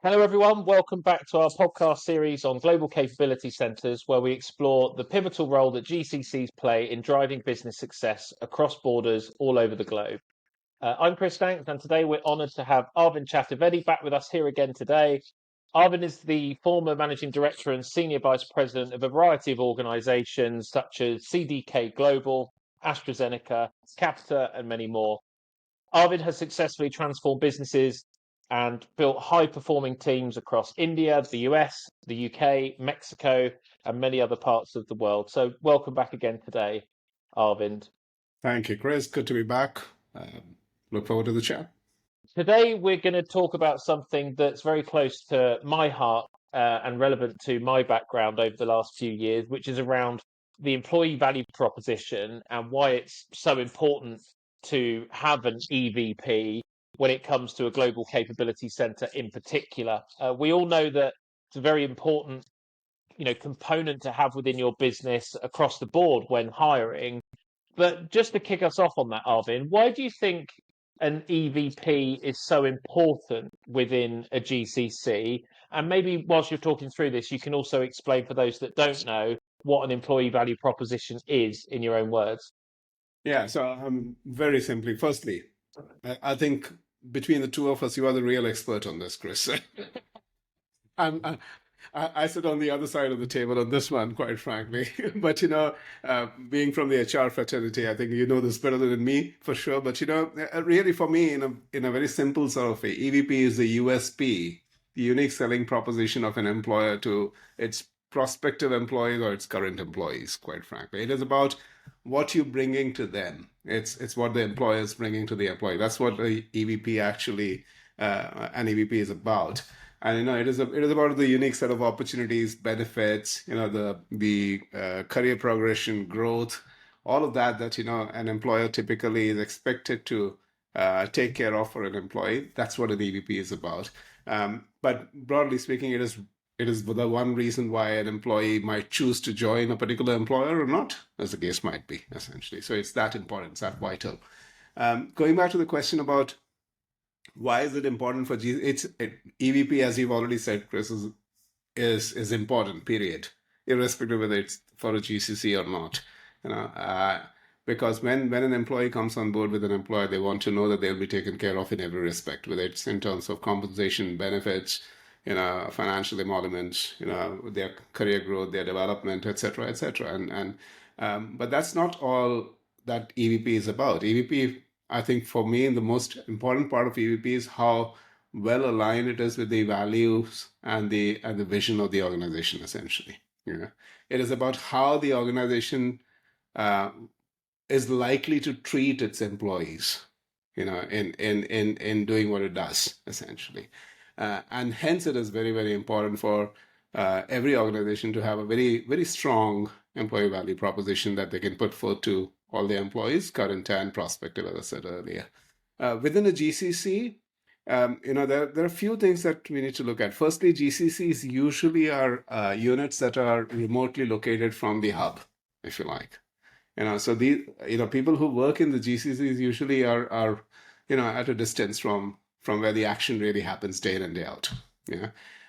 Hello, everyone. Welcome back to our podcast series on global capability centres, where we explore the pivotal role that GCCs play in driving business success across borders all over the globe. I'm Chris Stanks, and today we're honoured to have Arvind Chaturvedi back with us here again today. Arvind is the former managing director and senior vice president of a variety of organisations such as CDK Global, AstraZeneca, Capita, and many more. Arvind has successfully transformed businesses and built high-performing teams across India, the US, the UK, Mexico, and many other parts of the world. So welcome back again today, Arvind. Thank you, Chris. Good to be back. Look forward to the chat. Today, we're going to talk about something that's very close to my heart and relevant to my background over the last few years, which is around the employee value proposition and why it's so important to have an EVP when it comes to a global capability center in particular. We all know that it's a very important component to have within your business across the board when hiring. But just to kick us off on that, Arvind, why do you think an EVP is so important within a GCC? And maybe whilst you're talking through this, you can also explain for those that don't know what an employee value proposition is in your own words. Yeah, so very simply, firstly, I think between the two of us, you are the real expert on this, Chris. I sit on the other side of the table on this one, quite frankly. But, being from the HR fraternity, I think you know this better than me, for sure. But, really for me, in a very simple sort of way, EVP is the USP, the unique selling proposition of an employer to its prospective employees or its current employees, quite frankly. It is about what you're bringing to them. It's what the employer is bringing to the employee. That's what the EVP actually, an EVP is about. And it is about the unique set of opportunities, benefits, the career progression, growth, all of that an employer typically is expected to take care of for an employee. That's what an EVP is about. But broadly speaking, it is the one reason why an employee might choose to join a particular employer or not, as the case might be, essentially. So it's that important, it's that vital. Going back to the question about why is it important for EVP, as you've already said, Chris, is important, period, irrespective whether it's for a GCC or not. Because when an employee comes on board with an employer, they want to know that they'll be taken care of in every respect, whether it's in terms of compensation, benefits, financial emoluments, their career growth, their development, etc., etc. But that's not all that EVP is about. EVP, I think for me, the most important part of EVP is how well aligned it is with the values and the vision of the organization, essentially. It is about how the organization is likely to treat its employees, in doing what it does, essentially. And hence it is very, very important for every organization to have a very, very strong employee value proposition that they can put forth to all the employees, current and prospective, as I said earlier. Within a GCC, there are a few things that we need to look at. Firstly, GCCs usually are units that are remotely located from the hub, if you like. So the people who work in the GCCs usually are at a distance from where the action really happens day in and day out.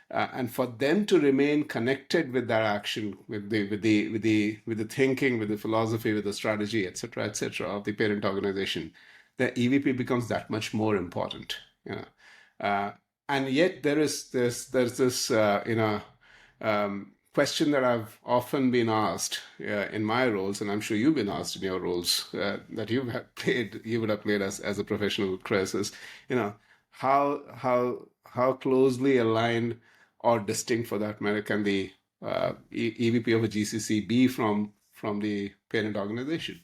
And for them to remain connected with that action, with the thinking, with the philosophy, with the strategy, etc., of the parent organization, the EVP becomes that much more important. And yet there's this question that I've often been asked in my roles, and I'm sure you've been asked in your roles that you would have played as a professional, Chris, is how closely aligned or distinct, for that matter, can the EVP of a GCC be from the parent organization?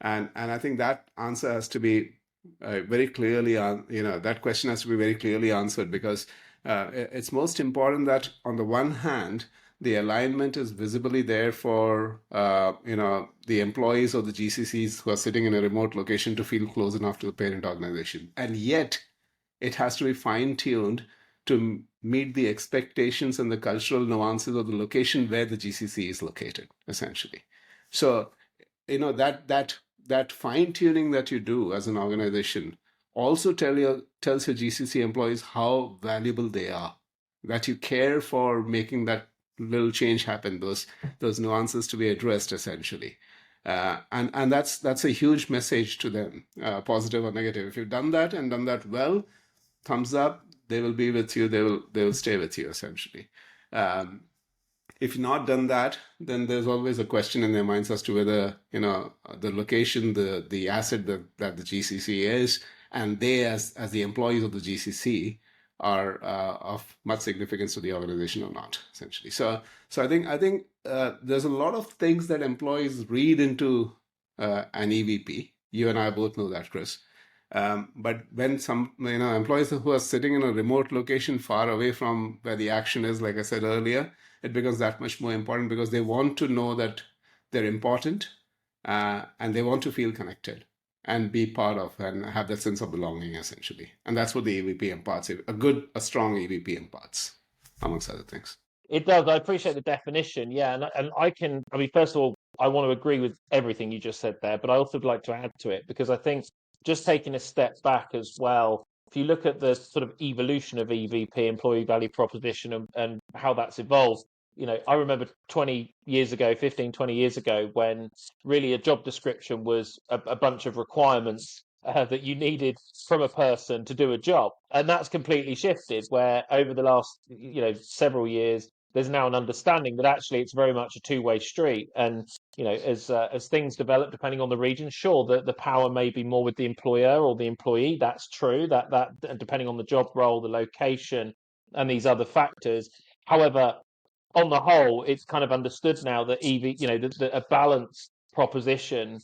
And I think that answer has to be very clearly, that question has to be very clearly answered, because it's most important that on the one hand, the alignment is visibly there for the employees of the GCCs who are sitting in a remote location to feel close enough to the parent organization. And yet, it has to be fine-tuned to meet the expectations and the cultural nuances of the location where the GCC is located, essentially. So, that fine-tuning that you do as an organization also tells your GCC employees how valuable they are that you care for making that little change happen, those nuances to be addressed essentially. And that's a huge message to them, positive or negative. If you've done that and done that well, thumbs up, they will be with you, they will stay with you essentially. If you've not done that, then there's always a question in their minds as to whether, the location, the asset that the GCC is, and they as the employees of the GCC are of much significance to the organization or not, essentially. So I think there's a lot of things that employees read into an EVP. You and I both know that, Chris. But when some employees who are sitting in a remote location far away from where the action is, like I said earlier, it becomes that much more important because they want to know that they're important and they want to feel connected and be part of and have that sense of belonging essentially. And that's what the EVP imparts. A strong EVP imparts, amongst other things. It does. I appreciate the definition. Yeah. And first of all, I want to agree with everything you just said there, but I also would like to add to it because I think just taking a step back as well, if you look at the sort of evolution of EVP, employee value proposition, and how that's evolved, I remember 20 years ago, 15, 20 years ago, when really a job description was a bunch of requirements that you needed from a person to do a job. And that's completely shifted, where over the last, several years, there's now an understanding that actually it's very much a two-way street. And, as things develop, depending on the region, sure, the power may be more with the employer or the employee. That's true, that depending on the job role, the location, and these other factors. However, on the whole, it's kind of understood now that a balanced proposition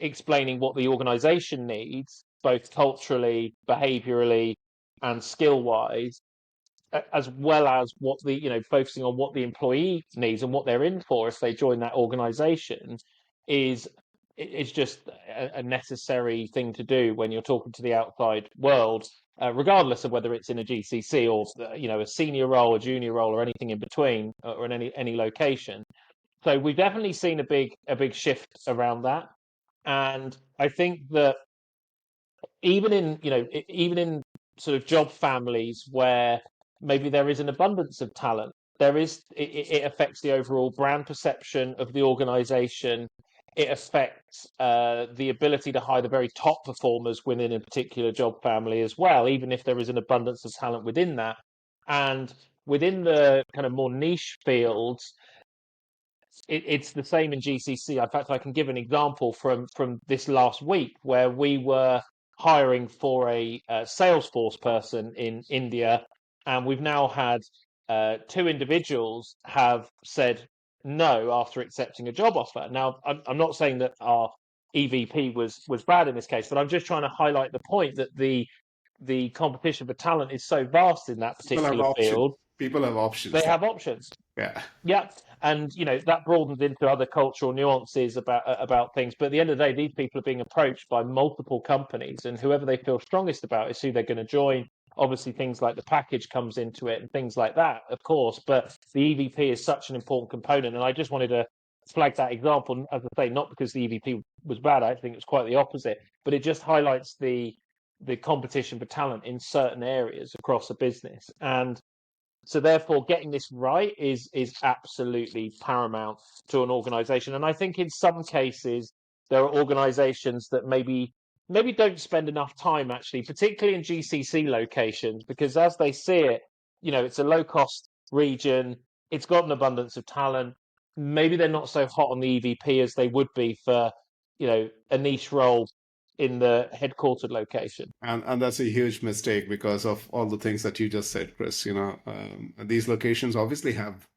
explaining what the organization needs, both culturally, behaviorally, and skill-wise, as well as what focusing on what the employee needs and what they're in for if they join that organization, is just a necessary thing to do when you're talking to the outside world, regardless of whether it's in a GCC or a senior role, a junior role, or anything in between, or in any location. So we've definitely seen a big shift around that, and I think that even in sort of job families where maybe there is an abundance of talent, it affects the overall brand perception of the organization. It affects the ability to hire the very top performers within a particular job family as well, even if there is an abundance of talent within that. And within the kind of more niche fields, it's the same in GCC. In fact, I can give an example from this last week where we were hiring for a Salesforce person in India, and we've now had two individuals have said no after accepting a job offer. Now, I'm not saying that our EVP was bad in this case, but I'm just trying to highlight the point that the competition for talent is so vast in that particular field. People have options. They have options. Yeah. And that broadens into other cultural nuances about things. But at the end of the day, these people are being approached by multiple companies, and whoever they feel strongest about is who they're going to join. Obviously, things like the package comes into it and things like that, of course. But the EVP is such an important component, and I just wanted to flag that example, as I say, not because the EVP was bad. I think it was quite the opposite, but it just highlights the competition for talent in certain areas across a business. And so therefore, getting this right is absolutely paramount to an organization. And I think in some cases, there are organizations that maybe don't spend enough time, actually, particularly in GCC locations, because as they see it, it's a low-cost region. It's got an abundance of talent. Maybe they're not so hot on the EVP as they would be for, a niche role in the headquartered location. And that's a huge mistake because of all the things that you just said, Chris. These locations obviously have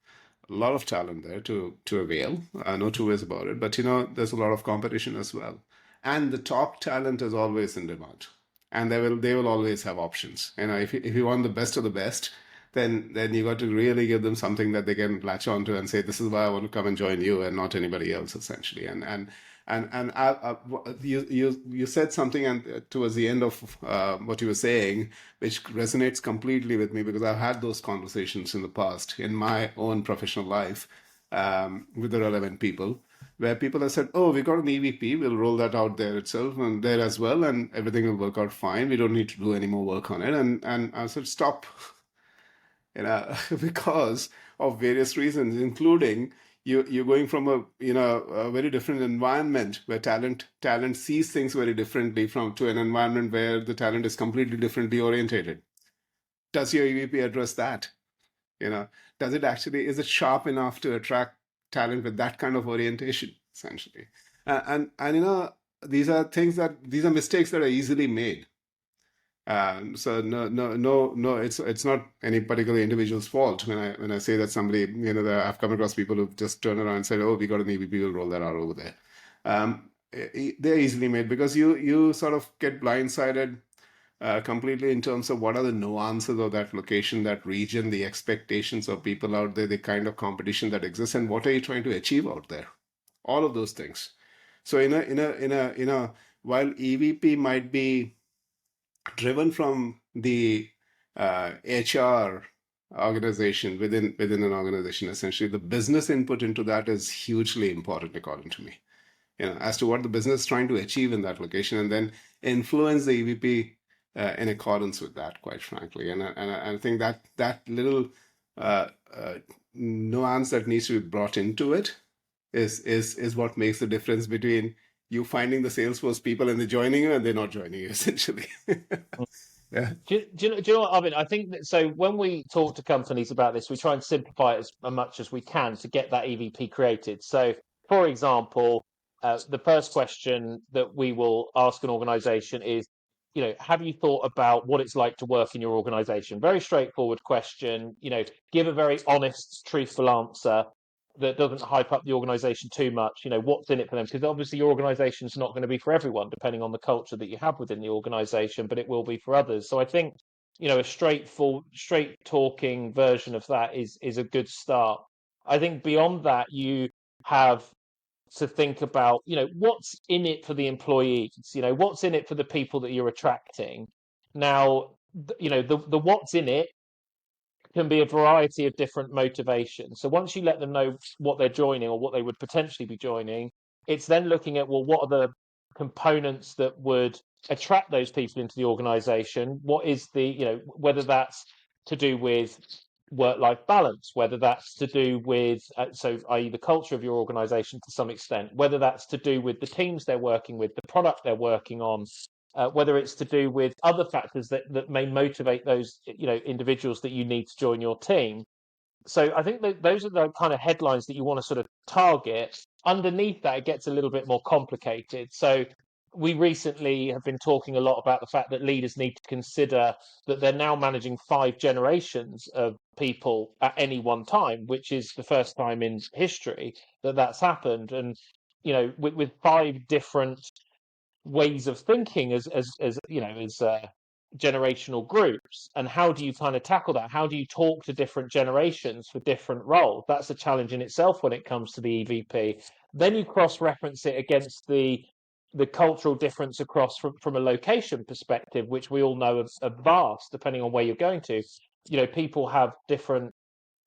a lot of talent there to avail. No two ways about it. But there's a lot of competition as well, and the top talent is always in demand, and they will always have options. If you want the best of the best, then you got to really give them something that they can latch onto and say, this is why I want to come and join you and not anybody else, essentially. And you said something and towards the end of what you were saying, which resonates completely with me, because I've had those conversations in the past in my own professional life with the relevant people, where people have said, oh, we got an EVP, we'll roll that out there itself and there as well, and everything will work out fine. We don't need to do any more work on it. And I said, stop. because of various reasons, including you're going from a very different environment where talent sees things very differently from to an environment where the talent is completely differently orientated. Does your EVP address that? You know, does it actually, is it sharp enough to attract talent with that kind of orientation, essentially? And these are mistakes that are easily made. So no, it's not any particular individual's fault when I say that somebody, that I've come across people who've just turned around and said, "Oh, we got an EVP, we'll roll that out over there." They're easily made because you sort of get blindsided completely in terms of what are the nuances of that location, that region, the expectations of people out there, the kind of competition that exists, and what are you trying to achieve out there? All of those things. So while EVP might be driven from the HR organization within an organization, essentially, the business input into that is hugely important, according to me. As to what the business is trying to achieve in that location, and then influence the EVP in accordance with that, quite frankly. And I think that little nuance that needs to be brought into it is what makes the difference between you finding the Salesforce people and they're joining you and they're not joining you, essentially. Yeah. Do you know what, Arvind? I think that so when we talk to companies about this, we try and simplify it as much as we can to get that EVP created. So, for example, the first question that we will ask an organization is, have you thought about what it's like to work in your organization? Very straightforward question. Give a very honest, truthful answer that doesn't hype up the organization too much. What's in it for them? Because obviously your organization is not going to be for everyone, depending on the culture that you have within the organization, but it will be for others. So I think, a straight talking version of that is a good start. I think beyond that, you have to think about, what's in it for the employees, what's in it for the people that you're attracting. Now, the what's in it can be a variety of different motivations. So once you let them know what they're joining or what they would potentially be joining, it's then looking at, well, what are the components that would attract those people into the organization? What is whether that's to do with work-life balance, whether that's to do with, i.e. the culture of your organization to some extent, whether that's to do with the teams they're working with, the product they're working on, whether it's to do with other factors that may motivate those individuals that you need to join your team. So I think that those are the kind of headlines that you want to sort of target. Underneath that, it gets a little bit more complicated. So we recently have been talking a lot about the fact that leaders need to consider that they're now managing 5 generations of people at any one time, which is the first time in history that that's happened. And with 5 different ways of thinking as generational groups, and how do you kind of tackle that? How do you talk to different generations for different roles? That's a challenge in itself when it comes to the EVP. Then you cross-reference it against the cultural difference across from a location perspective, which we all know are vast depending on where you're going to. People have different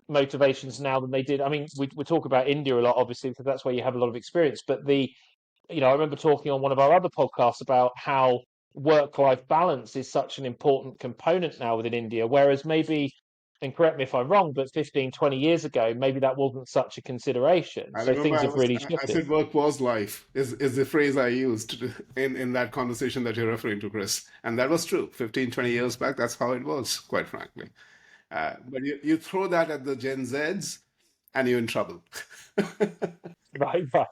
motivations now than they did. I mean, we talk about India a lot, obviously, because that's where you have a lot of experience, but I remember talking on one of our other podcasts about how work-life balance is such an important component now within India, whereas maybe, and correct me if I'm wrong, but 15, 20 years ago, maybe that wasn't such a consideration. I So remember things have really I shifted. said work was life is the phrase I used in that conversation that you're referring to, Chris. And that was true. 15, 20 years back, that's how it was, quite frankly. But you throw that at the Gen Zs and you're in trouble. Right, right.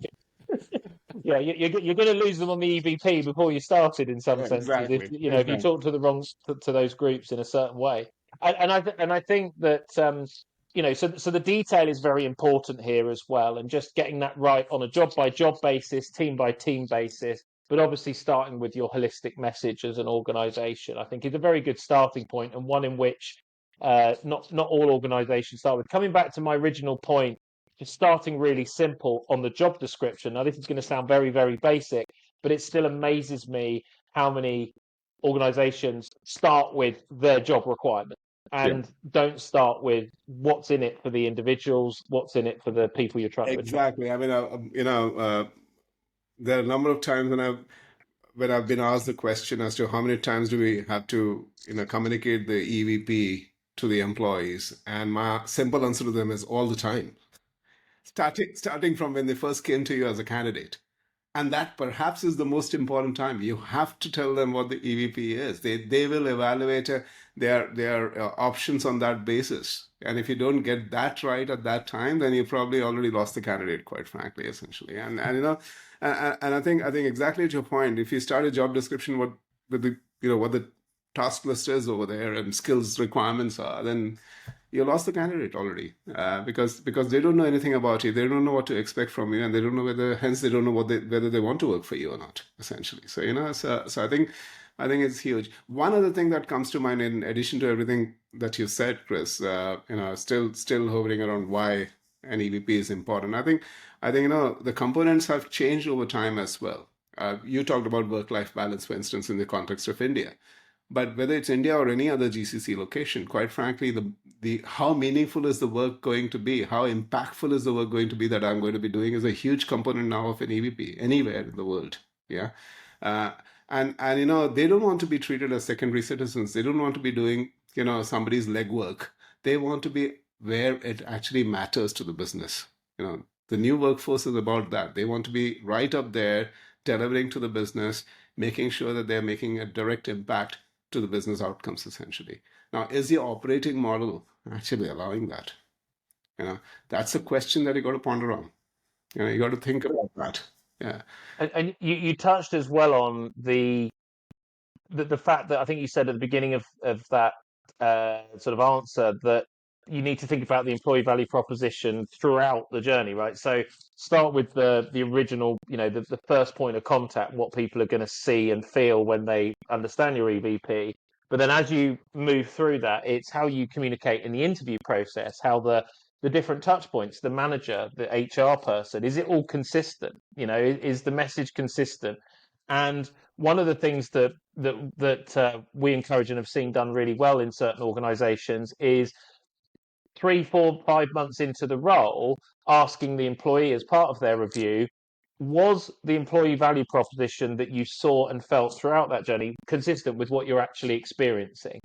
Yeah, you're going to lose them on the EVP before you started in some senses. If Exactly. if you talk to the wrong to those groups in a certain way, and I think that so the detail is very important here as well, and just getting that right on a job by job basis, team by team basis, but obviously starting with your holistic message as an organisation, I think is a very good starting point, and one in which not all organisations start with. Coming back to my original point, just starting really simple on the job description. Now, this is going to sound very, very basic, but it still amazes me how many organizations start with their job requirement Yeah. and don't start with what's in it for the individuals, what's in it for the people you're trying to attract. Exactly. I mean, there are a number of times when I've been asked the question as to how many times do we have to, communicate the EVP to the employees? And my simple answer to them is all the time. Starting from when they first came to you as a candidate. And that perhaps is the most important time. You have to tell them what the EVP is. They will evaluate their options on that basis. And if you don't get that right at that time, then you probably already lost the candidate, quite frankly, essentially. And you know, and I think exactly at your point. If you start a job description, what with the what the task list is over there and skills requirements are, then you lost the candidate already, because they don't know anything about you. They don't know what to expect from you, and they don't know they don't know whether they want to work for you or not, essentially. So so I think it's huge. One other thing that comes to mind, in addition to everything that you said, Chris, still hovering around why an EVP is important. I think the components have changed over time as well. You talked about work-life balance, for instance, in the context of India. But whether it's India or any other GCC location, quite frankly, the how meaningful is the work going to be? How impactful is the work going to be that I'm going to be doing is a huge component now of an EVP anywhere in the world. Yeah. Uh, and they don't want to be treated as secondary citizens. They don't want to be doing somebody's legwork. They want to be where it actually matters to the business. The new workforce is about that. They want to be right up there, delivering to the business, making sure that they're making a direct impact to the business outcomes, essentially. Now, is your operating model actually allowing that? That's a question that you got to ponder on. You got to think about that. Yeah. And you touched as well on the fact that I think you said at the beginning of that sort of answer that you need to think about the employee value proposition throughout the journey, right? So start with the original, the first point of contact, what people are going to see and feel when they understand your EVP. But then as you move through that, it's how you communicate in the interview process, how the different touch points, the manager, the HR person, is it all consistent? Is the message consistent? And one of the things that we encourage and have seen done really well in certain organizations is 3, 4, 5 months into the role, asking the employee as part of their review, was the employee value proposition that you saw and felt throughout that journey consistent with what you're actually experiencing?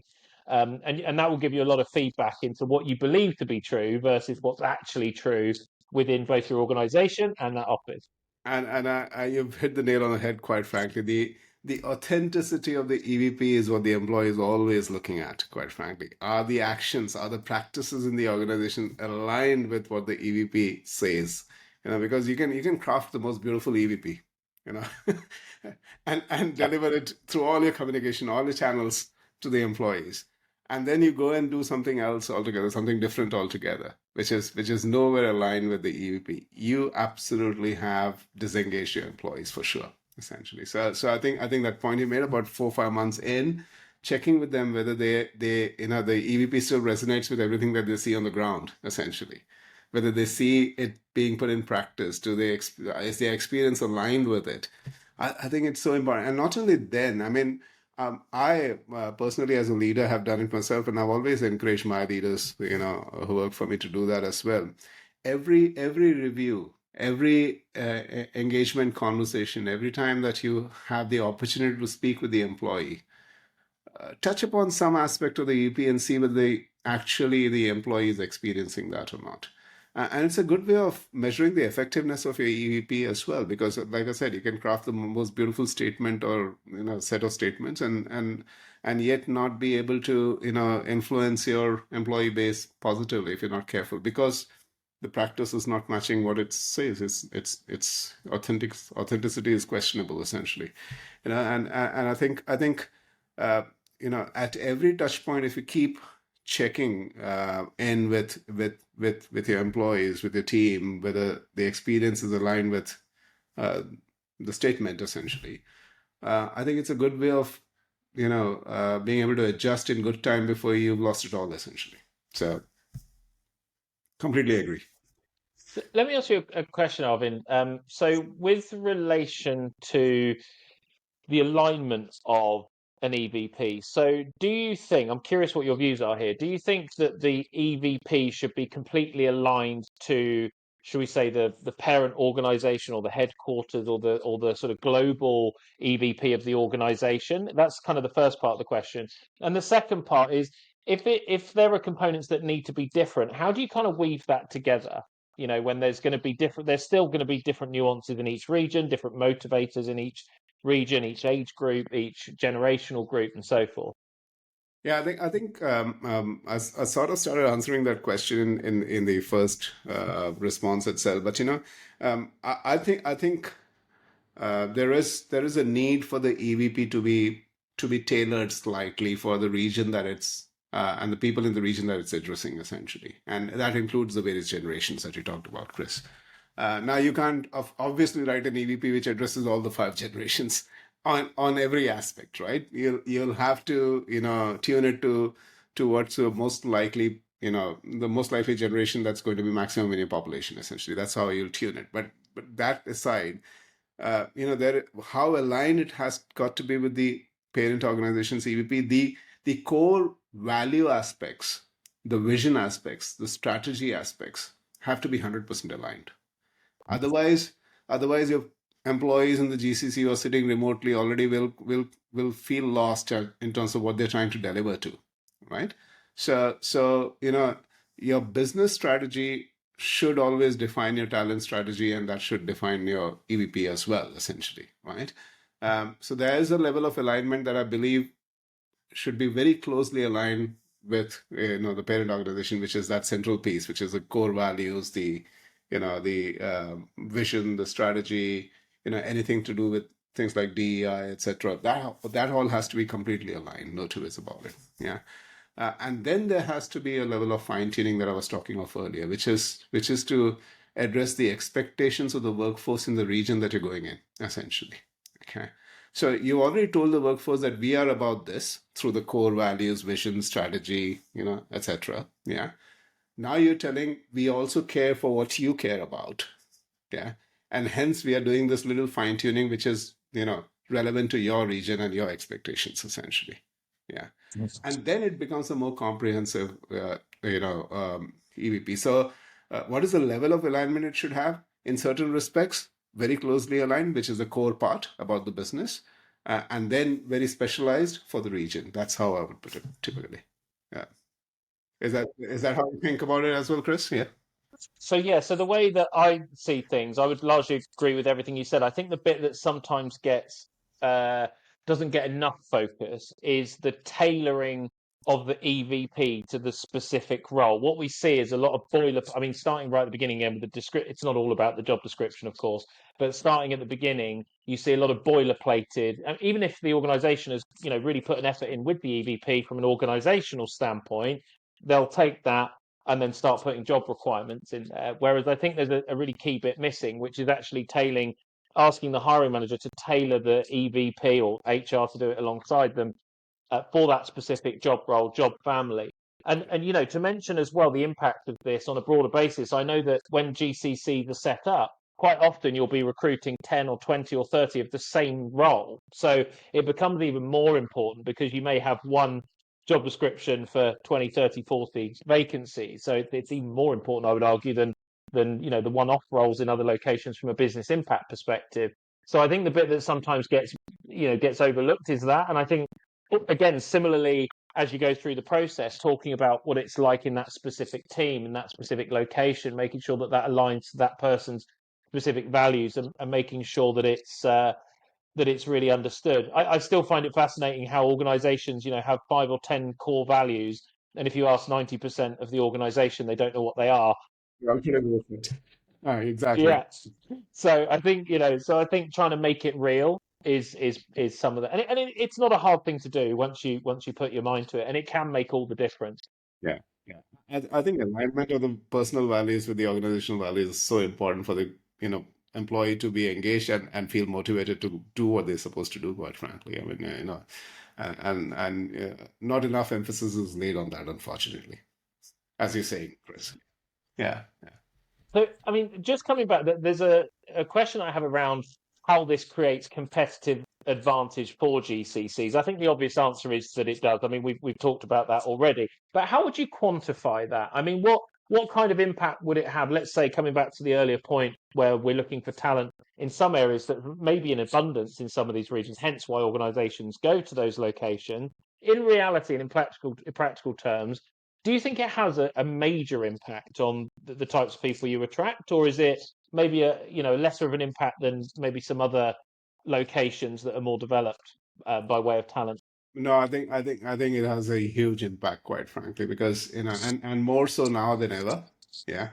And that will give you a lot of feedback into what you believe to be true versus what's actually true within both your organization and that office. And you've hit the nail on the head, quite frankly. The authenticity of the EVP is what the employee is always looking at, quite frankly. Are the actions, are the practices in the organization aligned with what the EVP says? Because you can craft the most beautiful EVP, you know, and deliver it through all your communication, all your channels to the employees. And then you go and do something else altogether, something different altogether, which is nowhere aligned with the EVP. You absolutely have disengaged your employees for sure, essentially. So I think that point you made about 4 or 5 months in, checking with them whether the EVP still resonates with everything that they see on the ground, essentially. Whether they see it being put in practice, is their experience aligned with it? I think it's so important. And not only then, I mean, I personally, as a leader, have done it myself, and I've always encouraged my leaders, who work for me, to do that as well. Every review, every engagement conversation, every time that you have the opportunity to speak with the employee, touch upon some aspect of the EP and see whether the employee is experiencing that or not. And it's a good way of measuring the effectiveness of your EVP as well, because, like I said, you can craft the most beautiful statement or set of statements, and yet not be able to influence your employee base positively if you're not careful, because the practice is not matching what it says. It's authenticity is questionable, essentially. And I think at every touch point, if you keep checking in with your employees, with your team, whether the experience is aligned with the statement, essentially. I think it's a good way of being able to adjust in good time before you've lost it all, essentially. So completely agree. So let me ask you a question, Arvind. So with relation to the alignment of an EVP. So do you think, I'm curious what your views are here, do you think that the EVP should be completely aligned to should we say, the parent organization or the headquarters or the sort of global EVP of the organization? That's kind of the first part of the question. And the second part is, if there are components that need to be different, how do you kind of weave that together? When there's going to be different, there's still going to be different nuances in each region, different motivators in each region, each age group, each generational group, and so forth. Yeah, I think I sort of started answering that question in the first response itself. But I think there is a need for the EVP to be tailored slightly for the region that it's and the people in the region that it's addressing essentially, and that includes the various generations that you talked about, Chris. Now you can't obviously write an EVP which addresses all the 5 generations on every aspect, right? You'll have to tune it to what's the most likely the most likely generation that's going to be maximum in your population. Essentially, that's how you'll tune it. But that aside, there how aligned it has got to be with the parent organization's EVP. The core value aspects, the vision aspects, the strategy aspects have to be 100% aligned. Otherwise, your employees in the GCC who are sitting remotely already will feel lost in terms of what they're trying to deliver to, right? So your business strategy should always define your talent strategy, and that should define your EVP as well, essentially, right? So there is a level of alignment that I believe should be very closely aligned with the parent organization, which is that central piece, which is the core values, the vision, the strategy, anything to do with things like DEI, etc. That all has to be completely aligned. No two ways about it. Yeah. And then there has to be a level of fine tuning that I was talking of earlier, which is to address the expectations of the workforce in the region that you're going in, essentially. Okay. So you already told the workforce that we are about this through the core values, vision, strategy, etc. Yeah. Now you're telling we also care for what you care about. Yeah. And hence we are doing this little fine tuning, which is, relevant to your region and your expectations, essentially. Yeah. Yes. And then it becomes a more comprehensive, EVP. So, what is the level of alignment it should have? In certain respects, very closely aligned, which is the core part about the business, and then very specialized for the region. That's how I would put it typically. Yeah. Is that how you think about it as well, Chris? Yeah. So the way that I see things, I would largely agree with everything you said. I think the bit that sometimes doesn't get enough focus is the tailoring of the EVP to the specific role. What we see is a lot of I mean, starting right at the beginning again with the description. It's not all about the job description, of course, but starting at the beginning, you see a lot of boilerplated. And even if the organisation has, really put an effort in with the EVP from an organisational standpoint, they'll take that and then start putting job requirements in there. Whereas I think there's a really key bit missing, which is actually asking the hiring manager to tailor the EVP or HR to do it alongside them for that specific job role, job family. And to mention as well the impact of this on a broader basis, I know that when GCCs are set up, quite often you'll be recruiting 10 or 20 or 30 of the same role. So it becomes even more important because you may have one job description for 20, 30, 40 vacancies. So it's even more important, I would argue, than the one-off roles in other locations from a business impact perspective. So I think the bit that sometimes gets overlooked is that. And I think, again, similarly, as you go through the process, talking about what it's like in that specific team, in that specific location, making sure that aligns to that person's specific values and making sure that it's really understood. I still find it fascinating how organizations, have 5 or 10 core values. And if you ask 90% of the organization, they don't know what they are. Exactly. Yeah. So I think, trying to make it real is some of that. And it's not a hard thing to do once you put your mind to it, and it can make all the difference. Yeah, yeah. I think alignment of the personal values with the organizational values is so important for the employee to be engaged and feel motivated to do what they're supposed to do. Quite frankly, I mean, and not enough emphasis is laid on that, unfortunately, as you're saying, Chris. Yeah, yeah. So, I mean, just coming back, there's a question I have around how this creates competitive advantage for GCCs. I think the obvious answer is that it does. I mean, we've talked about that already. But how would you quantify that? I mean, what kind of impact would it have? Let's say, coming back to the earlier point where we're looking for talent in some areas that may be in abundance in some of these regions, hence why organizations go to those locations. In reality and in practical terms, do you think it has a major impact on the types of people you attract, or is it maybe a lesser of an impact than maybe some other locations that are more developed by way of talent? No, I think it has a huge impact, quite frankly, because and more so now than ever. Yeah.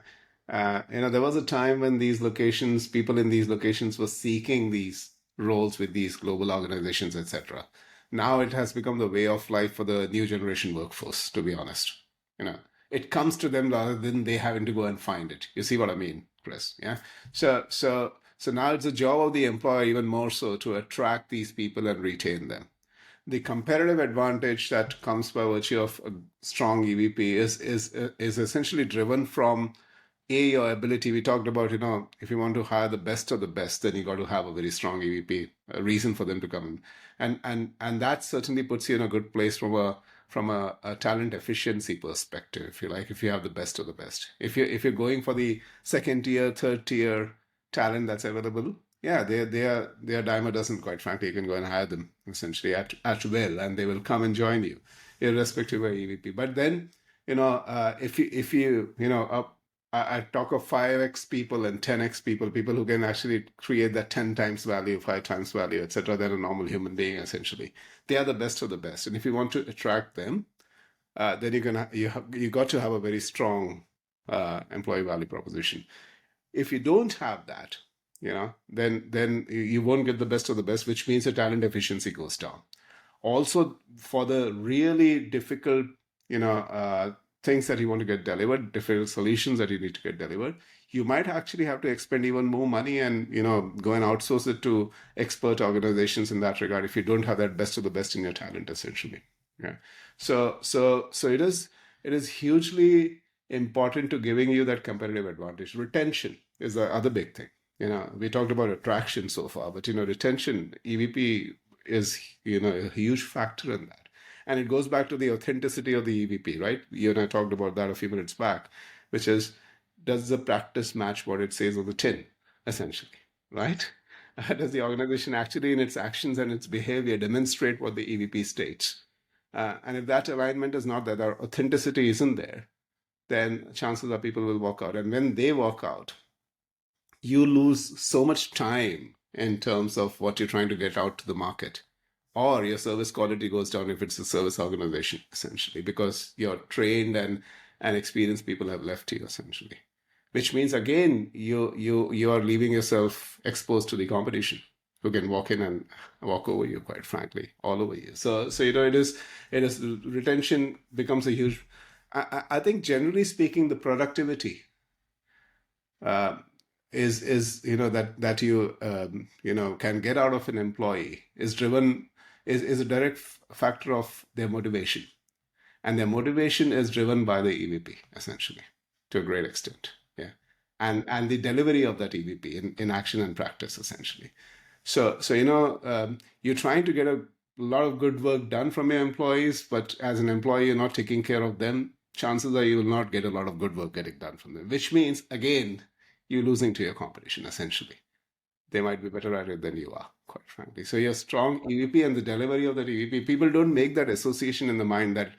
There was a time when people in these locations were seeking these roles with these global organizations, etc. Now it has become the way of life for the new generation workforce, to be honest. You know, it comes to them rather than they having to go and find it. You see what I mean, Chris? Yeah. So now it's the job of the employer even more so to attract these people and retain them. The competitive advantage that comes by virtue of a strong EVP is essentially driven from your ability. We talked about, if you want to hire the best of the best, then you got to have a very strong EVP, a reason for them to come in, and that certainly puts you in a good place from a talent efficiency perspective, if you like, if you have the best of the best. If you're going for the second tier, third tier talent that's available, yeah, they are dime a dozen, quite frankly. You can go and hire them essentially at will, and they will come and join you, irrespective of EVP. But then, if you I talk of 5x people and 10x people who can actually create that 10 times value, 5 times value, etc. than a normal human being. Essentially, they are the best of the best, and if you want to attract them, then you got to have a very strong employee value proposition. If you don't have that, then you won't get the best of the best, which means the talent efficiency goes down. Also, for the really difficult, things that you want to get delivered, difficult solutions that you need to get delivered, you might actually have to expend even more money and, go and outsource it to expert organizations in that regard if you don't have that best of the best in your talent, essentially. Yeah. So it is hugely important to giving you that competitive advantage. Retention is the other big thing. We talked about attraction so far, but retention, EVP is a huge factor in that. And it goes back to the authenticity of the EVP, right? You and I talked about that a few minutes back, which is, does the practice match what it says on the tin, essentially, right? Does the organization actually, in its actions and its behavior, demonstrate what the EVP states? And if that alignment is not there, that authenticity isn't there, then chances are people will walk out. And when they walk out, you lose so much time in terms of what you're trying to get out to the market, or your service quality goes down if it's a service organization, essentially, because your trained and experienced people have left you, essentially, which means, again, you are leaving yourself exposed to the competition, who can walk in and walk over you, quite frankly, all over you. So it is retention becomes a huge. I think, generally speaking, the productivity is that you can get out of an employee is a direct factor of their motivation, and their motivation is driven by the EVP, essentially, to a great extent. Yeah, and the delivery of that EVP in action and practice, essentially. So you're trying to get a lot of good work done from your employees, but as an employee, you're not taking care of them. Chances are you will not get a lot of good work getting done from them, which means, again, you're losing to your competition, essentially. They might be better at it than you are, quite frankly. So your strong EVP and the delivery of that EVP, people don't make that association in the mind that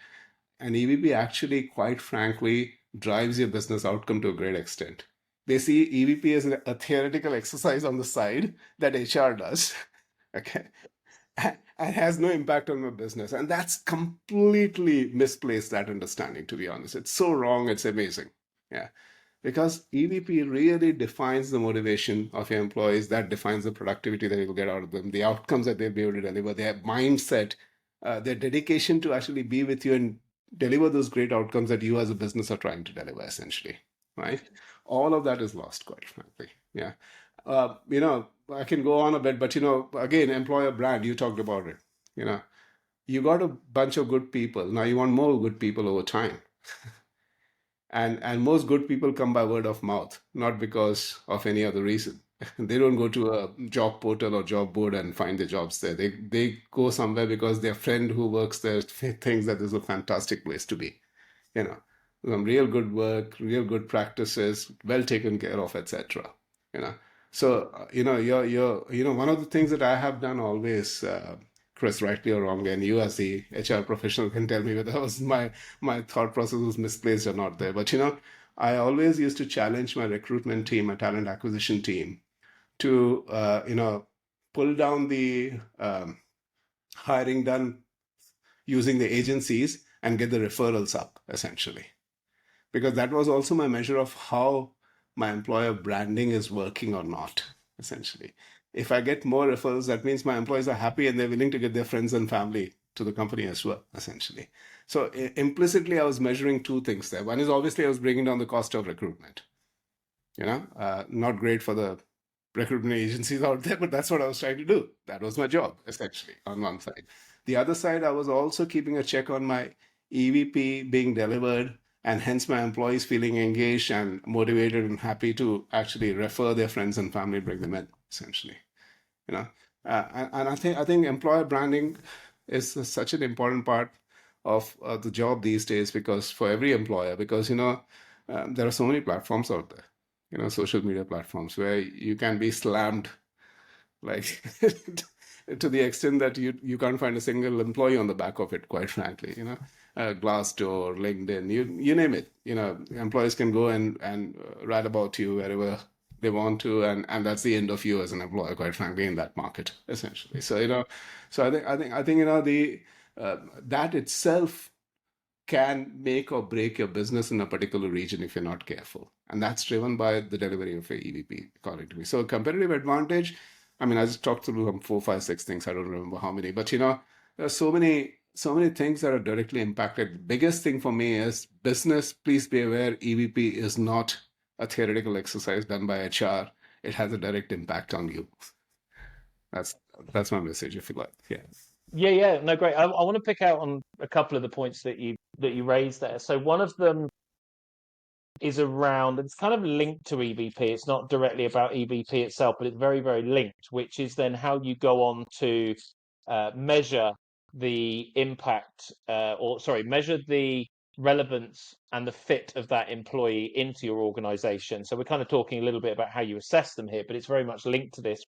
an EVP actually, quite frankly, drives your business outcome to a great extent. They see EVP as a theoretical exercise on the side that HR does, okay, and has no impact on my business. And that's completely misplaced, that understanding, to be honest. It's so wrong, it's amazing. Yeah. Because EVP really defines the motivation of your employees, that defines the productivity that you'll get out of them, the outcomes that they'll be able to deliver, their mindset, their dedication to actually be with you and deliver those great outcomes that you as a business are trying to deliver, essentially, right? All of that is lost, quite frankly. Yeah. I can go on a bit, but, again, employer brand, you talked about it. You got a bunch of good people. Now you want more good people over time. And most good people come by word of mouth, not because of any other reason. They don't go to a job portal or job board and find the jobs there. They go somewhere because their friend who works there thinks that this is a fantastic place to be. some real good work, real good practices, well taken care of, etc. You know, so one of the things that I have done always, Chris, rightly or wrongly, and you as the HR professional can tell me whether my thought process was misplaced or not there. But I always used to challenge my recruitment team, my talent acquisition team, to pull down the hiring done using the agencies and get the referrals up, essentially. Because that was also my measure of how my employer branding is working or not, essentially. If I get more referrals, that means my employees are happy and they're willing to get their friends and family to the company as well, essentially. So implicitly, I was measuring two things there. One is obviously I was bringing down the cost of recruitment. Not great for the recruitment agencies out there, but that's what I was trying to do. That was my job, essentially, on one side. The other side, I was also keeping a check on my EVP being delivered, and hence my employees feeling engaged and motivated and happy to actually refer their friends and family, bring them in, essentially. And I think employer branding is such an important part of the job these days, because for every employer, because there are so many platforms out there, social media platforms where you can be slammed, like to the extent that you can't find a single employee on the back of it, quite frankly. Glassdoor, LinkedIn, you name it. Employees can go and write about you wherever they want to, and that's the end of you as an employer, quite frankly, in that market, essentially. So so I think the that itself can make or break your business in a particular region if you're not careful, and that's driven by the delivery of a EVP, according to me. So competitive advantage. I mean, I just talked through some 4, 5, 6 things. I don't remember how many, but there are so many things that are directly impacted. The biggest thing for me is business. Please be aware, EVP is not a theoretical exercise done by HR. It has a direct impact on you. That's my message, if you like. Yeah. Yeah, no, great. I want to pick out on a couple of the points that you raised there. So one of them is around, it's kind of linked to EVP. It's not directly about EVP itself, but it's very, very linked, which is then how you go on to measure the impact, measure the relevance and the fit of that employee into your organization. So we're kind of talking a little bit about how you assess them here, but it's very much linked to this.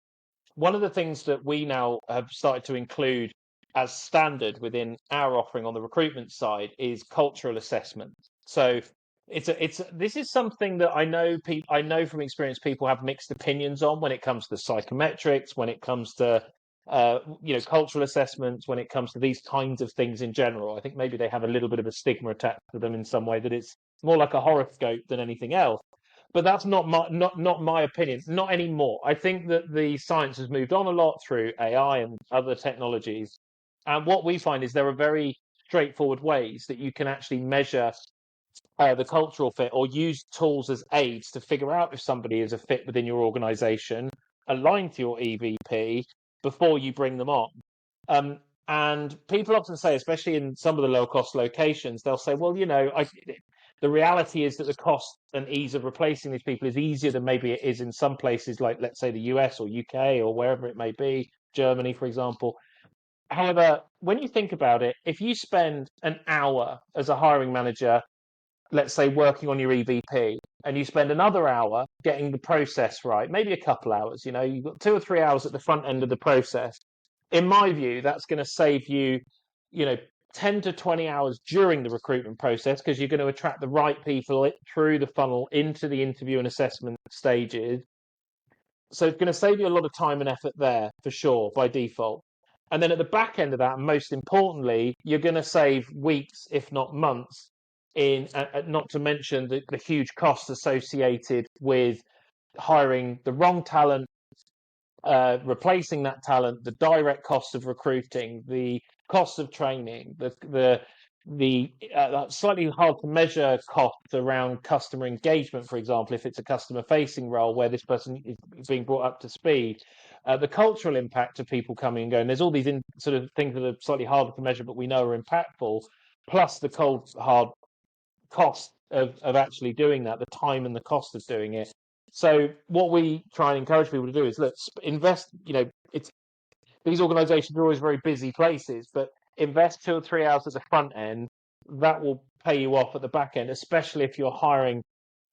One of the things that we now have started to include as standard within our offering on the recruitment side is cultural assessment. So this is something that I know from experience people have mixed opinions on when it comes to psychometrics, when it comes to cultural assessments, when it comes to these kinds of things in general. I think maybe they have a little bit of a stigma attached to them in some way, that it's more like a horoscope than anything else. But that's not my opinion, not anymore. I think that the science has moved on a lot through AI and other technologies. And what we find is there are very straightforward ways that you can actually measure the cultural fit, or use tools as aids to figure out if somebody is a fit within your organization, aligned to your EVP, before you bring them on. And people often say, especially in some of the low cost locations, they'll say, well, the reality is that the cost and ease of replacing these people is easier than maybe it is in some places like, let's say, the US or UK or wherever it may be, Germany, for example. However, when you think about it, if you spend an hour as a hiring manager, let's say, working on your EVP, and you spend another hour getting the process right, maybe a couple hours, you've got 2 or 3 hours at the front end of the process. In my view, that's going to save you, 10 to 20 hours during the recruitment process, because you're going to attract the right people through the funnel into the interview and assessment stages. So it's going to save you a lot of time and effort there, for sure, by default. And then at the back end of that, most importantly, you're going to save weeks, if not months, not to mention the huge costs associated with hiring the wrong talent, replacing that talent, the direct cost of recruiting, the cost of training, the slightly hard to measure costs around customer engagement, for example, if it's a customer facing role where this person is being brought up to speed, the cultural impact of people coming and going. There's all these sort of things that are slightly harder to measure, but we know are impactful, plus the cold hard cost of actually doing that, the time and the cost of doing it. So what we try and encourage people to do is, let's invest. These organizations are always very busy places, but invest 2 or 3 hours at the front end. That will pay you off at the back end, especially if you're hiring,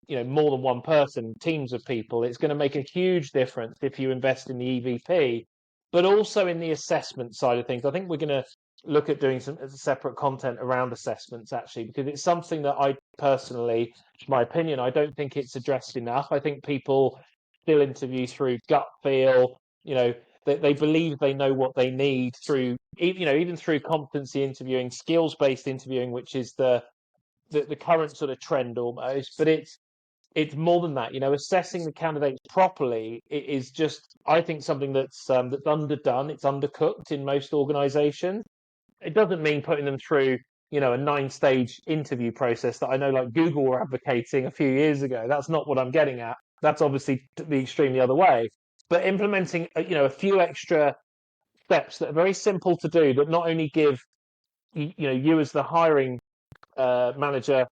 more than one person, teams of people. It's going to make a huge difference if you invest in the EVP, but also in the assessment side of things. I think we're going to look at doing some separate content around assessments, actually, because it's something that I personally, my opinion, I don't think it's addressed enough. I think people still interview through gut feel. They believe they know what they need through, even through competency interviewing, skills-based interviewing, which is the current sort of trend almost. But it's more than that. Assessing the candidates properly is just, I think, something that's underdone. It's undercooked in most organizations. It doesn't mean putting them through, a 9-stage interview process that I know like Google were advocating a few years ago. That's not what I'm getting at. That's obviously the extreme the other way. But implementing, a few extra steps that are very simple to do, that not only give, you as the hiring manager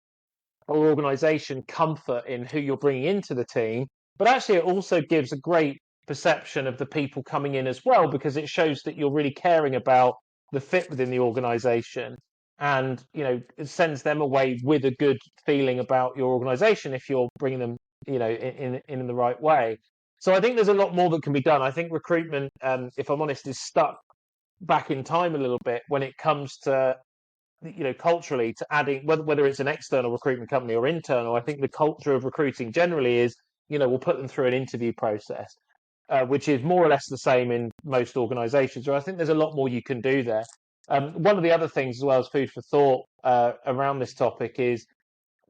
or organization comfort in who you're bringing into the team, but actually it also gives a great perception of the people coming in as well, because it shows that you're really caring about the fit within the organization, and it sends them away with a good feeling about your organization if you're bringing them in the right way. So I think there's a lot more that can be done. I think recruitment, if I'm honest, is stuck back in time a little bit when it comes to culturally, to adding, whether it's an external recruitment company or internal. I think the culture of recruiting generally is, we'll put them through an interview process, which is more or less the same in most organizations. So I think there's a lot more you can do there. One of the other things, as well as food for thought around this topic, is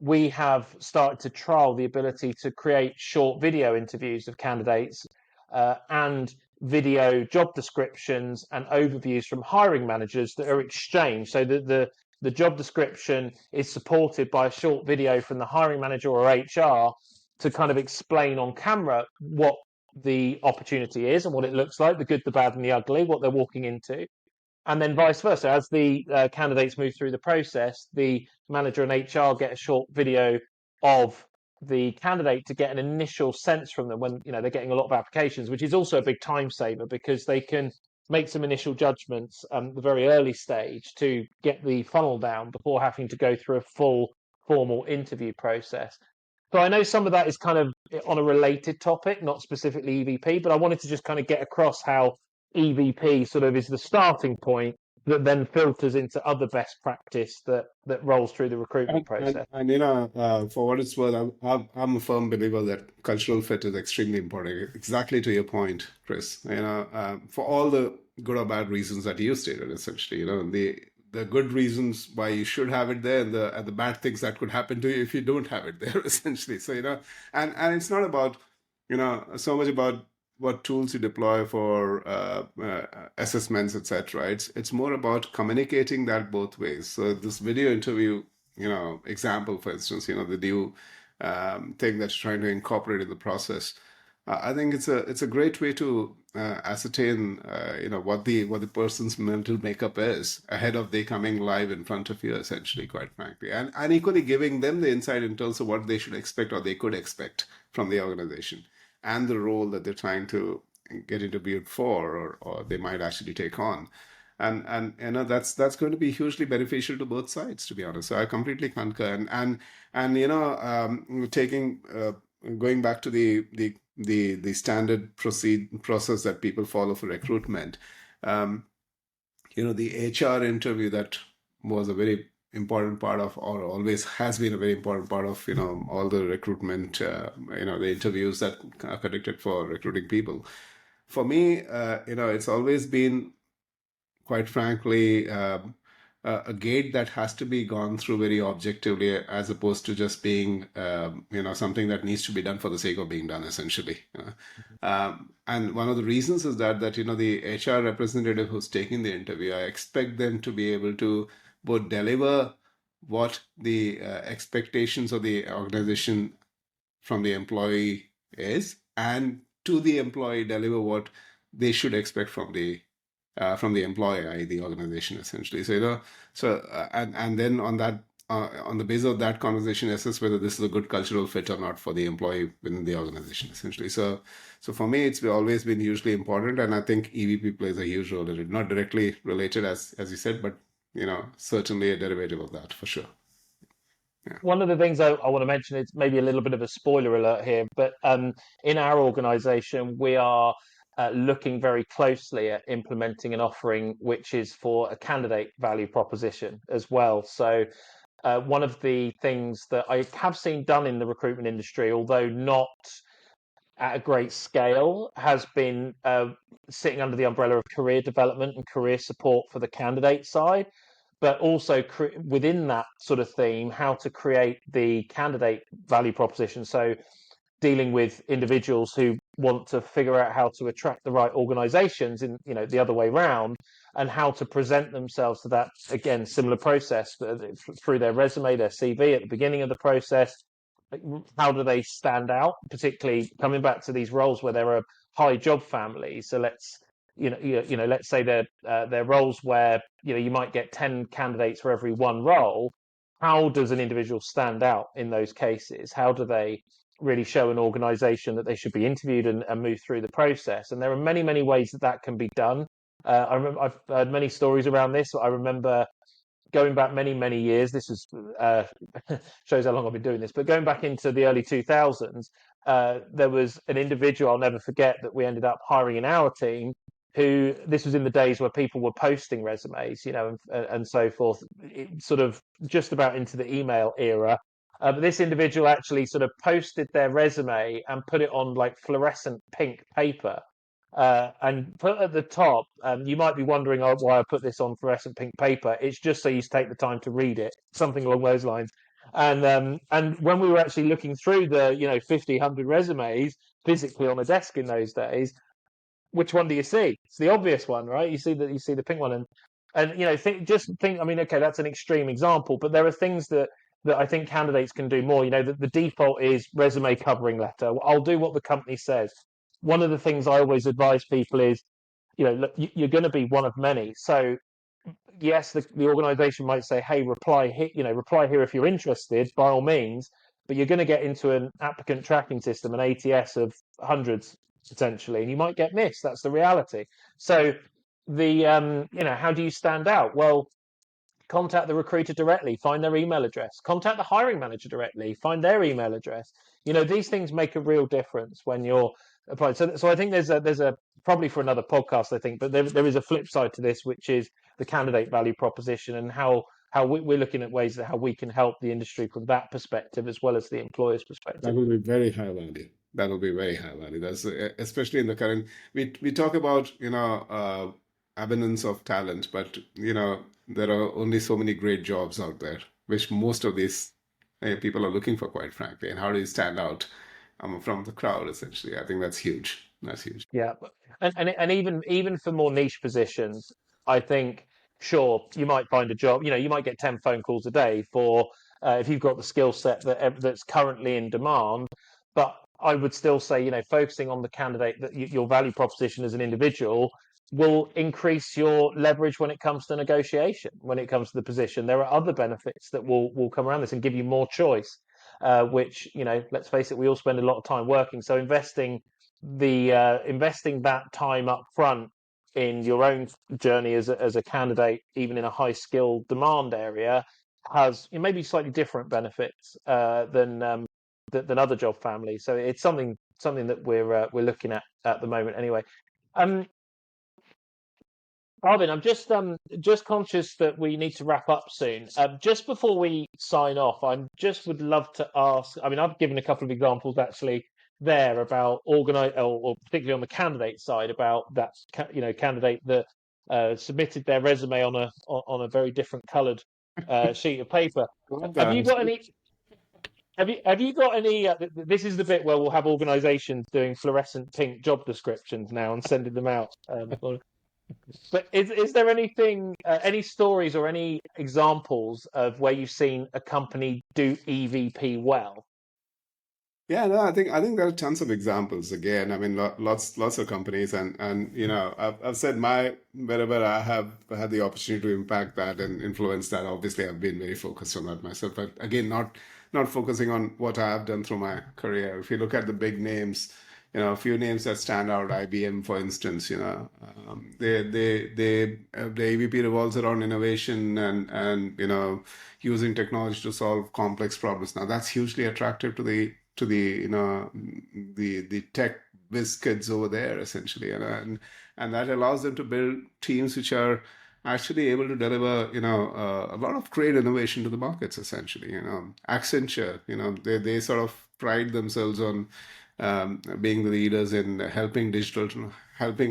we have started to trial the ability to create short video interviews of candidates and video job descriptions and overviews from hiring managers that are exchanged, so that the job description is supported by a short video from the hiring manager or HR to kind of explain on camera what the opportunity is and what it looks like, the good, the bad, and the ugly, what they're walking into. And then vice versa, as the candidates move through the process, the manager and HR get a short video of the candidate to get an initial sense from them when they're getting a lot of applications, which is also a big time saver, because they can make some initial judgments at the very early stage to get the funnel down before having to go through a full formal interview process. So I know some of that is kind of on a related topic, not specifically EVP, but I wanted to just kind of get across how EVP sort of is the starting point that then filters into other best practice that rolls through the recruitment process. And for what it's worth, I'm a firm believer that cultural fit is extremely important. Exactly to your point, Chris. For all the good or bad reasons that you stated, essentially, the good reasons why you should have it there, and the bad things that could happen to you if you don't have it there, essentially. So and it's not about so much about what tools you deploy for assessments, etc. It's more about communicating that both ways. So this video interview, example, for instance, the new thing that's trying to incorporate in the process. I think it's a great way to ascertain, what the person's mental makeup is ahead of they coming live in front of you, essentially, quite frankly, and equally giving them the insight in terms of what they should expect or they could expect from the organization and the role that they're trying to get interviewed for, or they might actually take on. And that's going to be hugely beneficial to both sides, to be honest. So I completely concur. And taking going back to the standard process that people follow for recruitment, the HR interview that was a very important part of, or always has been a very important part of, all the recruitment, the interviews that are conducted for recruiting people. For me, it's always been, quite frankly, a gate that has to be gone through very objectively, as opposed to just being, something that needs to be done for the sake of being done, essentially. And one of the reasons is that the HR representative who's taking the interview, I expect them to be able to both deliver what the expectations of the organization from the employee is, and to the employee deliver what they should expect from the employer, i.e. the organization, essentially. And then on that, on the basis of that conversation, assess whether this is a good cultural fit or not for the employee within the organization, essentially. So for me, it's always been hugely important, and I think EVP plays a huge role in it. Not directly related, as you said, but certainly a derivative of that, for sure. One of the things I want to mention is maybe a little bit of a spoiler alert here, but in our organization, we are looking very closely at implementing an offering which is for a candidate value proposition as well. So one of the things that I have seen done in the recruitment industry, although not at a great scale, has been sitting under the umbrella of career development and career support for the candidate side, but also within that sort of theme, how to create the candidate value proposition. So dealing with individuals who want to figure out how to attract the right organizations in, the other way round, and how to present themselves to that, again, similar process through their resume, their CV at the beginning of the process. How do they stand out, particularly coming back to these roles where there are high job families? So let's let's say they're roles where you might get 10 candidates for every one role. How does an individual stand out in those cases? How do they really show an organization that they should be interviewed and move through the process? And there are many, many ways that can be done. I've heard many stories around this. I remember going back many, many years, this is shows how long I've been doing this, but going back into the early 2000s, there was an individual I'll never forget that we ended up hiring in our team, who, this was in the days where people were posting resumes, and so forth, sort of just about into the email era. But this individual actually sort of posted their resume and put it on like fluorescent pink paper. And put at the top, you might be wondering why I put this on fluorescent pink paper. It's just so you take the time to read it, something along those lines. And when we were actually looking through the 50, 100 resumes physically on a desk in those days, which one do you see? It's the obvious one, right? You see the pink one, and think. I mean, okay, that's an extreme example, but there are things that I think candidates can do more. The default is resume covering letter. I'll do what the company says. One of the things I always advise people is, look, you're going to be one of many. So yes, the organization might say, hey, reply here if you're interested, by all means, but you're going to get into an applicant tracking system, an ATS of hundreds potentially, and you might get missed. That's the reality. So how do you stand out? Well, contact the recruiter directly, find their email address, contact the hiring manager directly, find their email address. These things make a real difference when you're applying. So I think there's a probably for another podcast, I think, but there is a flip side to this, which is the candidate value proposition, and how we're looking at ways that how we can help the industry from that perspective as well as the employer's perspective. That will be very high value. That will be very high value. That's especially in the current. We talk about abundance of talent, but there are only so many great jobs out there, which most of these people are looking for, quite frankly. And how do you stand out from the crowd? Essentially, I think that's huge. That's huge. Yeah, and even for more niche positions, I think, sure, you might find a job. You might get 10 phone calls a day for if you've got the skill set that's currently in demand. But I would still say, focusing on the candidate, that your value proposition as an individual will increase your leverage when it comes to negotiation, when it comes to the position. There are other benefits that will come around this and give you more choice, which, let's face it, we all spend a lot of time working. So investing that time up front in your own journey as a candidate, even in a high skill demand area, has maybe slightly different benefits than other job families. So it's something that we're looking at the moment anyway. Arvin, I'm just conscious that we need to wrap up soon. Just before we sign off, I just would love to ask. I mean, I've given a couple of examples actually there about organize, or particularly on the candidate side, about that candidate that submitted their resume on a very different coloured sheet of paper. Have you got any? Have you got any? This is the bit where we'll have organisations doing fluorescent pink job descriptions now and sending them out. But is there anything, any stories or any examples of where you've seen a company do EVP well? Yeah, no, I think there are tons of examples. Again, I mean, lots of companies, and I've said wherever I have had the opportunity to impact that and influence that. Obviously, I've been very focused on that myself. But again, not focusing on what I have done through my career. If you look at the big names, a few names that stand out. IBM, for instance, the EVP revolves around innovation and using technology to solve complex problems. Now that's hugely attractive to the tech whiz kids over there, essentially, and that allows them to build teams which are actually able to deliver, a lot of great innovation to the markets, essentially. Accenture, they sort of pride themselves on being the leaders in helping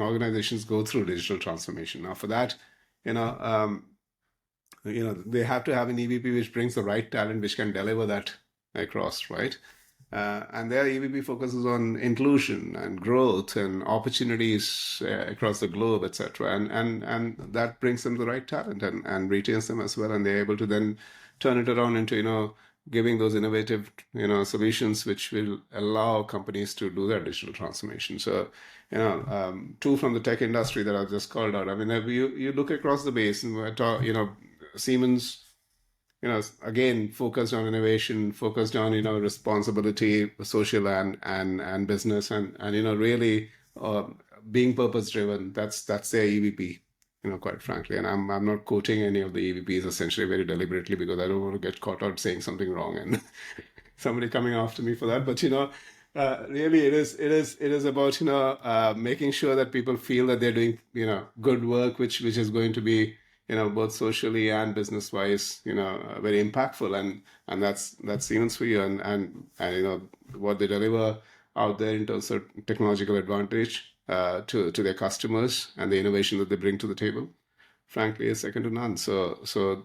organizations go through digital transformation. Now, for that, they have to have an EVP which brings the right talent, which can deliver that across, right? And their EVP focuses on inclusion and growth and opportunities across the globe, etc. And that brings them the right talent and retains them as well. And they're able to then turn it around into, giving those innovative, solutions which will allow companies to do their digital transformation. So, two from the tech industry that I've just called out. I mean, if you look across the base and Siemens, again, focused on innovation, focused on, responsibility, social and business, and really being purpose driven. That's their EVP, quite frankly. And I'm not quoting any of the EVPs essentially very deliberately because I don't want to get caught out saying something wrong and somebody coming after me for that. But really, it is about making sure that people feel that they're doing good work, which is going to be both socially and business wise very impactful, and that's Siemens for you, and what they deliver out there in terms of technological advantage to their customers and the innovation that they bring to the table, frankly, is second to none. So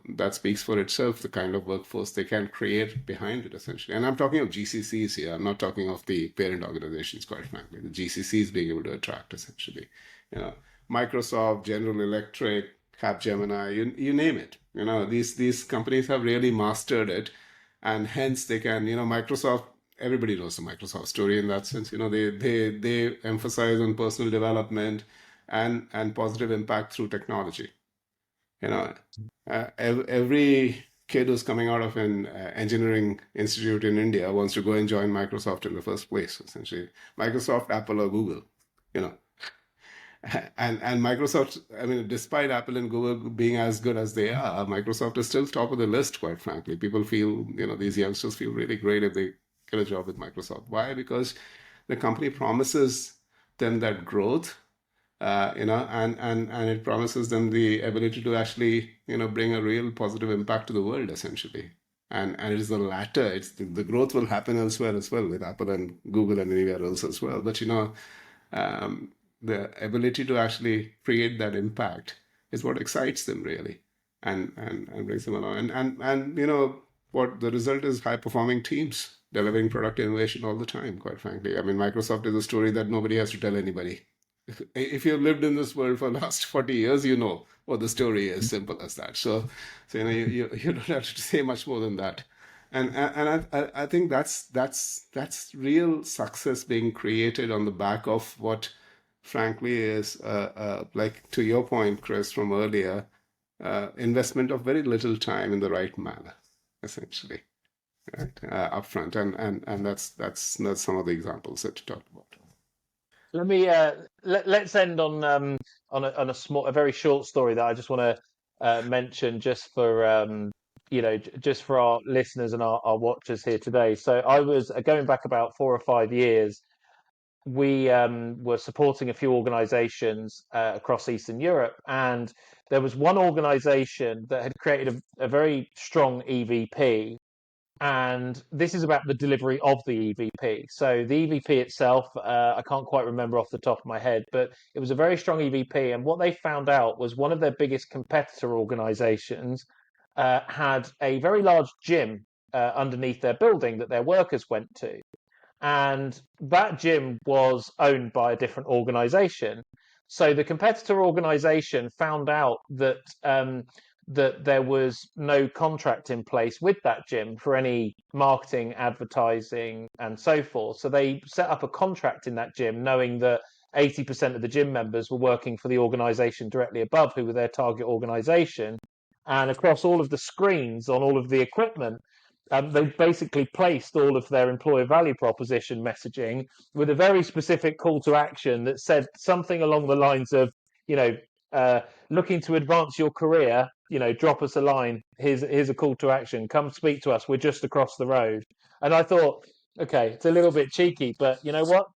that speaks for itself, the kind of workforce they can create behind it, essentially. And I'm talking of GCCs here. I'm not talking of the parent organizations, quite frankly. The GCCs being able to attract, essentially. Microsoft, General Electric, Capgemini, you name it. These companies have really mastered it, and hence they can, Microsoft. Everybody knows the Microsoft story in that sense. They emphasize on personal development and positive impact through technology. Every kid who's coming out of an engineering institute in India wants to go and join Microsoft in the first place, essentially. Microsoft, Apple, or Google, And Microsoft, I mean, despite Apple and Google being as good as they are, Microsoft is still top of the list, quite frankly. People feel, these youngsters feel really great if they get a job with Microsoft. Why? Because the company promises them that growth, and it promises them the ability to actually, bring a real positive impact to the world, essentially. And it is the latter. It's the growth will happen elsewhere as well with Apple and Google and anywhere else as well. But the ability to actually create that impact is what excites them really, and brings them along. And what the result is: high performing teams delivering product innovation all the time. Quite frankly, I mean, Microsoft is a story that nobody has to tell anybody. If you've lived in this world for the last 40 years, you know what the story is. Simple as that. So you don't have to say much more than that. And I think that's real success being created on the back of what, frankly, is like to your point, Chris, from earlier, investment of very little time in the right manner, essentially, right, upfront, and that's some of the examples that you talked about. Let me let's end on a very short story that I just want to mention, just for just for our listeners and our watchers here today. So I was going back about 4 or 5 years. We were supporting a few organizations across Eastern Europe, and there was one organization that had created a very strong EVP. And this is about the delivery of the EVP. So the EVP itself, I can't quite remember off the top of my head, but it was a very strong EVP. And what they found out was one of their biggest competitor organizations had a very large gym underneath their building that their workers went to. And that gym was owned by a different organization. So the competitor organization found out that that there was no contract in place with that gym for any marketing, advertising, and so forth. So they set up a contract in that gym, knowing that 80% of the gym members were working for the organization directly above, who were their target organization. And across all of the screens on all of the equipment, they basically placed all of their employer value proposition messaging with a very specific call to action that said something along the lines of, you know, looking to advance your career, you know, drop us a line. Here's a call to action. Come speak to us. We're just across the road. And I thought, okay, it's a little bit cheeky, but you know what?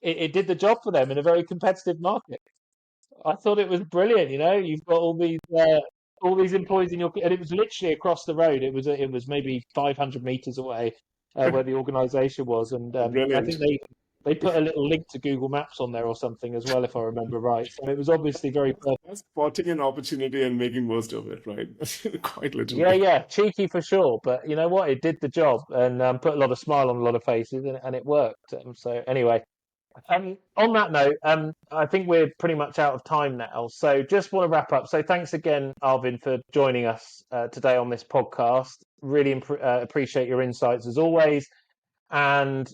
It did the job for them in a very competitive market. I thought it was brilliant. You know, you've got all these employees in your, and it was literally across the road. It was maybe 500 meters away where the organisation was, and I Brilliant. think they put a little link to Google Maps on there or something as well, if I remember right. So it was obviously very perfect. That's spotting an opportunity and making most of it, right? Quite Yeah, literally. yeah, cheeky for sure, but you know what? It did the job and put a lot of smile on a lot of faces, and it worked. So anyway, on that note, I think we're pretty much out of time now. So just want to wrap up. So thanks again, Arvin, for joining us today on this podcast. Really appreciate your insights as always. And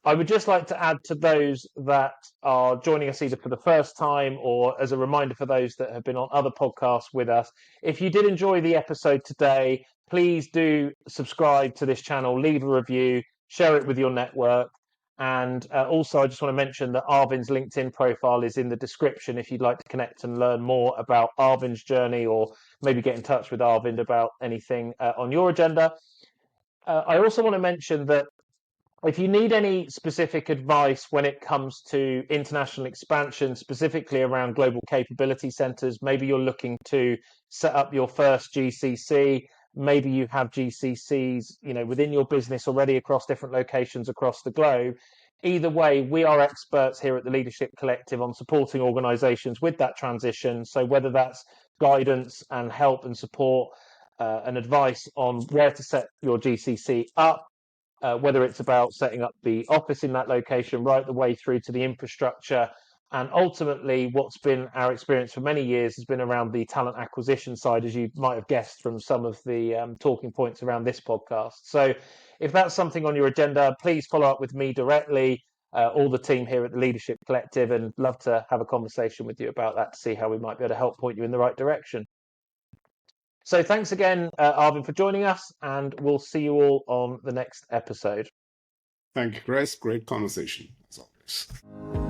I would just like to add to those that are joining us either for the first time or as a reminder for those that have been on other podcasts with us. If you did enjoy the episode today, please do subscribe to this channel, leave a review, share it with your network. And also, I just want to mention that Arvin's LinkedIn profile is in the description if you'd like to connect and learn more about Arvin's journey or maybe get in touch with Arvin about anything on your agenda. I also want to mention that if you need any specific advice when it comes to international expansion, specifically around global capability centers, maybe you're looking to set up your first GCC, maybe you have GCCs, you know, within your business already across different locations across the globe. Either way, we are experts here at the Leadership Collective on supporting organizations with that transition. So whether that's guidance and help and support and advice on where to set your GCC up, whether it's about setting up the office in that location right the way through to the infrastructure. And ultimately, what's been our experience for many years has been around the talent acquisition side, as you might have guessed from some of the talking points around this podcast. So if that's something on your agenda, please follow up with me directly, or the team here at the Leadership Collective, and love to have a conversation with you about that to see how we might be able to help point you in the right direction. So thanks again, Arvin, for joining us, and we'll see you all on the next episode. Thank you, Chris. Great conversation, as always.